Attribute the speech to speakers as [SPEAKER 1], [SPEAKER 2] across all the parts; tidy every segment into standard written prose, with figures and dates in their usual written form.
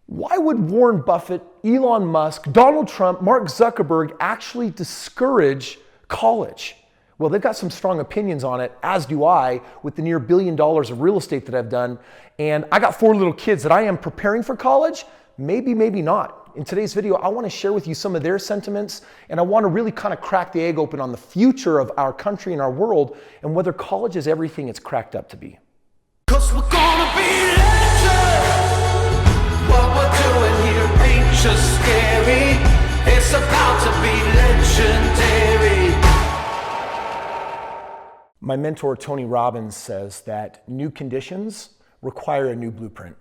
[SPEAKER 1] Why would Warren Buffett, Elon Musk, Donald Trump, Mark Zuckerberg actually discourage college? Well, they've got some strong opinions on it, as do I, with the near $1 billion of real estate that I've done. And I got 4 little kids that I am preparing for college. Maybe, maybe not. In today's video, I want to share with you some of their sentiments, and I want to really kind of crack the egg open on the future of our country and our world and whether college is everything it's cracked up to be.
[SPEAKER 2] 'Cause we're gonna be legends. What we're doing here ain't just scary. It's about to be legendary.
[SPEAKER 1] My mentor, Tony Robbins, says that new conditions require a new blueprint.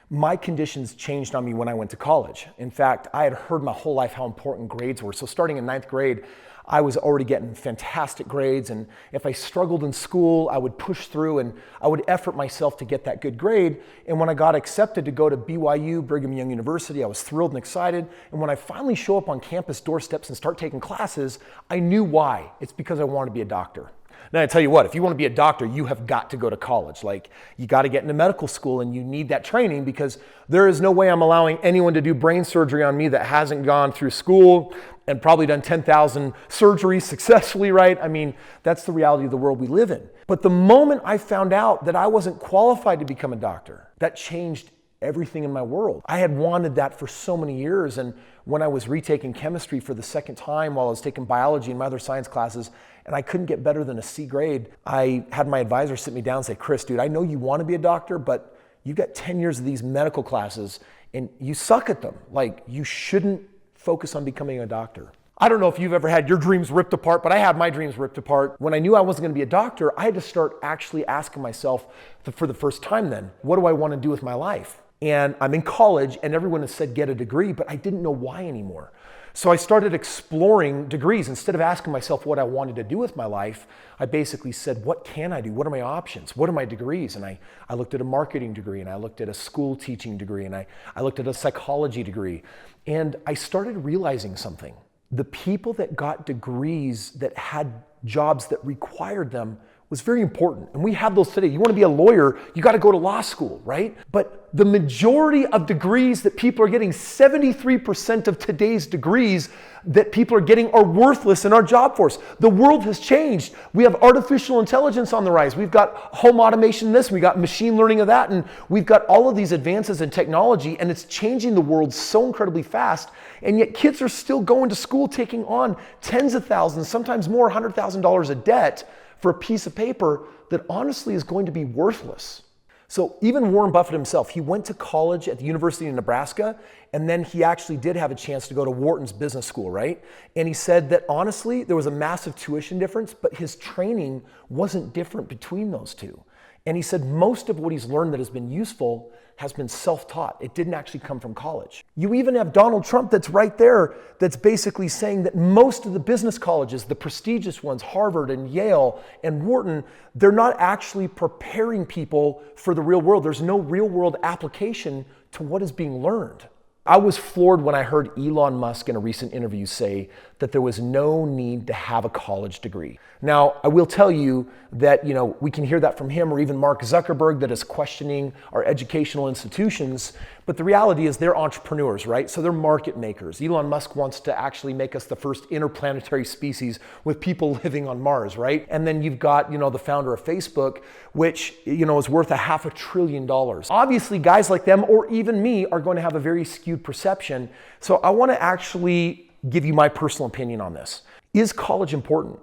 [SPEAKER 1] My conditions changed on me when I went to college. In fact, I had heard my whole life how important grades were. So starting in 9th grade, I was already getting fantastic grades. And if I struggled in school, I would push through and I would effort myself to get that good grade. And when I got accepted to go to BYU, Brigham Young University, I was thrilled and excited. And when I finally show up on campus doorsteps and start taking classes, I knew why. It's because I wanted to be a doctor. Now, I tell you what, if you want to be a doctor, you have got to go to college. Like, you got to get into medical school and you need that training, because there is no way I'm allowing anyone to do brain surgery on me that hasn't gone through school and probably done 10,000 surgeries successfully, right? I mean, that's the reality of the world we live in. But the moment I found out that I wasn't qualified to become a doctor, that changed everything in my world. I had wanted that for so many years, and when I was retaking chemistry for the second time while I was taking biology and my other science classes, and I couldn't get better than a C grade, I had my advisor sit me down and say, "Kris, dude, I know you want to be a doctor, but you've got 10 years of these medical classes and you suck at them. Like, you shouldn't focus on becoming a doctor." I don't know if you've ever had your dreams ripped apart, but I had my dreams ripped apart. When I knew I wasn't going to be a doctor, I had to start actually asking myself for the first time then, what do I want to do with my life? And I'm in college and everyone has said get a degree, but I didn't know why anymore. So I started exploring degrees. Instead of asking myself what I wanted to do with my life, I basically said, what can I do? What are my options? What are my degrees? And I looked at a marketing degree, and I looked at a school teaching degree, and I looked at a psychology degree. And I started realizing something. The people that got degrees that had jobs that required them was very important. And we have those today. You want to be a lawyer, you got to go to law school, right? But the majority of degrees that people are getting, 73% of today's degrees that people are getting are worthless in our job force. The world has changed. We have artificial intelligence on the rise. We've got home automation this, we got machine learning of that, and we've got all of these advances in technology, and it's changing the world so incredibly fast. And yet kids are still going to school taking on tens of thousands, sometimes more, $100,000 of debt for a piece of paper that honestly is going to be worthless. So even Warren Buffett himself, he went to college at the University of Nebraska, and then he actually did have a chance to go to Wharton's business school, right? And he said that honestly, there was a massive tuition difference, but his training wasn't different between those two. And he said most of what he's learned that has been useful has been self-taught. It didn't actually come from college. You even have Donald Trump that's right there that's basically saying that most of the business colleges, the prestigious ones, Harvard and Yale and Wharton, they're not actually preparing people for the real world. There's no real world application to what is being learned. I was floored when I heard Elon Musk in a recent interview say that there was no need to have a college degree. Now, I will tell you that, we can hear that from him, or even Mark Zuckerberg that is questioning our educational institutions, but the reality is they're entrepreneurs, right? So they're market makers. Elon Musk wants to actually make us the first interplanetary species with people living on Mars, right? And then you've got, the founder of Facebook, which, is worth $500 billion. Obviously, guys like them, or even me, are going to have a very skewed perception. So I want to actually give you my personal opinion on this. Is college important?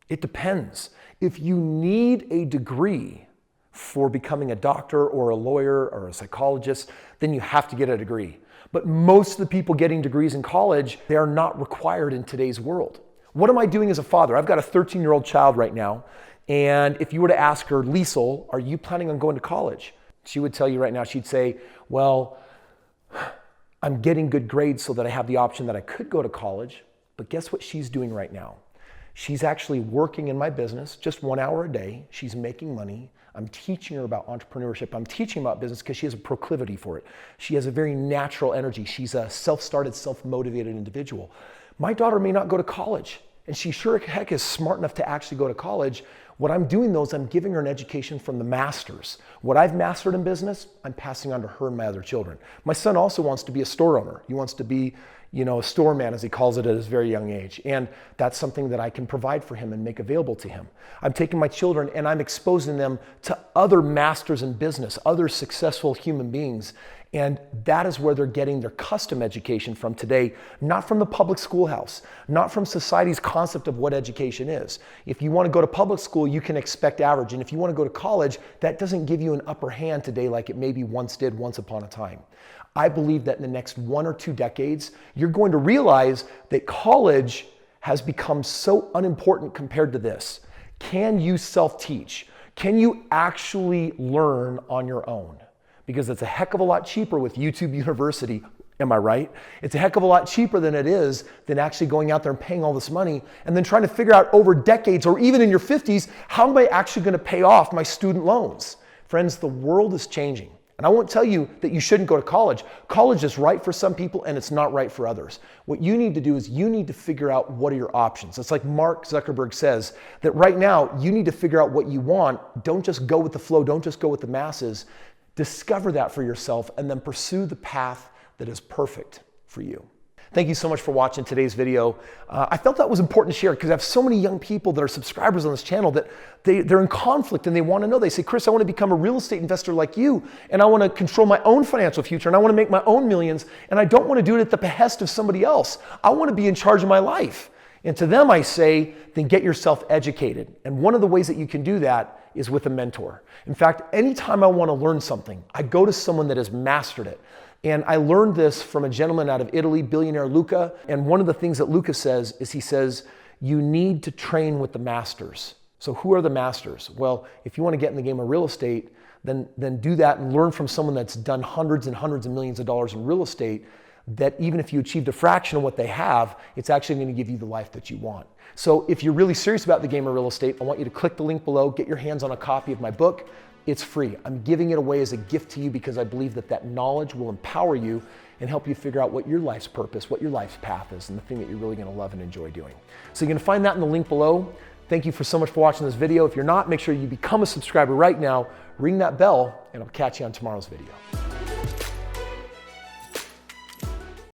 [SPEAKER 1] It depends. If you need a degree for becoming a doctor or a lawyer or a psychologist, then you have to get a degree. But most of the people getting degrees in college, they are not required in today's world. What am I doing as a father? I've got a 13-year-old child right now. And if you were to ask her, Liesel, are you planning on going to college? She would tell you right now, she'd say, well, I'm getting good grades so that I have the option that I could go to college. But guess what she's doing right now? She's actually working in my business just 1 hour a day. She's making money. I'm teaching her about entrepreneurship. I'm teaching about business because she has a proclivity for it. She has a very natural energy. She's a self-started, self-motivated individual. My daughter may not go to college. and she sure heck is smart enough to actually go to college, what I'm doing though is I'm giving her an education from the masters. What I've mastered in business, I'm passing on to her and my other children. My son also wants to be a store owner. He wants to be, a store man, as he calls it, at his very young age. And that's something that I can provide for him and make available to him. I'm taking my children and I'm exposing them to other masters in business, other successful human beings. And that is where they're getting their custom education from today, not from the public schoolhouse, not from society's concept of what education is. If you want to go to public school, you can expect average. And if you want to go to college, that doesn't give you an upper hand today like it maybe once did once upon a time. I believe that in the next 1 or 2 decades, you're going to realize that college has become so unimportant compared to this. Can you self-teach? Can you actually learn on your own? Because it's a heck of a lot cheaper with YouTube University. Am I right? It's a heck of a lot cheaper than it is than actually going out there and paying all this money and then trying to figure out over decades or even in your 50s, how am I actually going to pay off my student loans? Friends, the world is changing. And I won't tell you that you shouldn't go to college. College is right for some people and it's not right for others. What you need to do is you need to figure out what are your options. It's like Mark Zuckerberg says that right now you need to figure out what you want. Don't just go with the flow. Don't just go with the masses. Discover that for yourself and then pursue the path that is perfect for you. Thank you so much for watching today's video. I felt that was important to share because I have so many young people that are subscribers on this channel that they're in conflict and they want to know. They say, Kris, I want to become a real estate investor like you, and I want to control my own financial future, and I want to make my own millions, and I don't want to do it at the behest of somebody else. I want to be in charge of my life. And to them I say, then get yourself educated. And one of the ways that you can do that is with a mentor. In fact, anytime I want to learn something, I go to someone that has mastered it. And I learned this from a gentleman out of Italy, billionaire Luca. And one of the things that Luca says is he says, you need to train with the masters. So who are the masters? Well, if you want to get in the game of real estate, then do that and learn from someone that's done hundreds and hundreds of millions of dollars in real estate, that even if you achieved a fraction of what they have, it's actually going to give you the life that you want. So if you're really serious about the game of real estate, I want you to click the link below, get your hands on a copy of my book. It's free. I'm giving it away as a gift to you because I believe that that knowledge will empower you and help you figure out what your life's purpose, what your life's path is, and the thing that you're really going to love and enjoy doing. So you're going to find that in the link below. Thank you so much for watching this video. If you're not, make sure you become a subscriber right now, ring that bell, and I'll catch you on tomorrow's video.